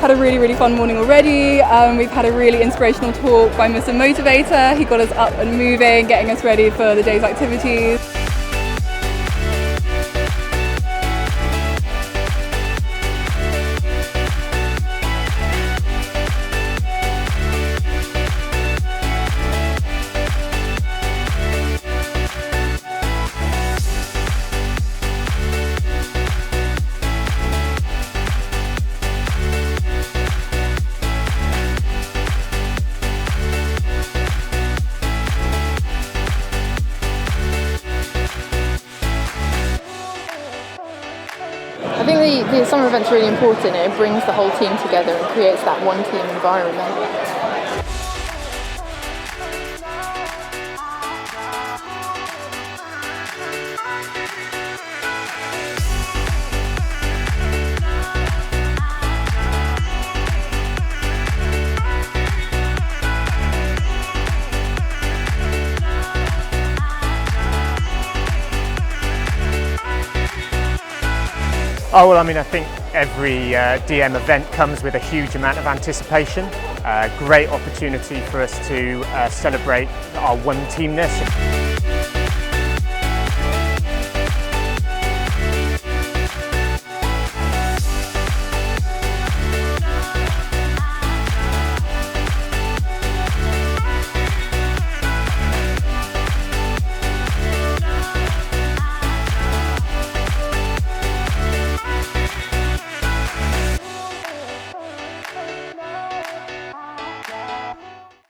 had a really fun morning already. We've had a really inspirational talk by Mr. Motivator. He got us up and moving, getting us ready for the day's activities. I think the summer event's really important. It brings the whole team together and creates that one team environment. Oh, well, I mean, I think every DM event comes with a huge amount of anticipation. Great opportunity for us to celebrate our one-teamness.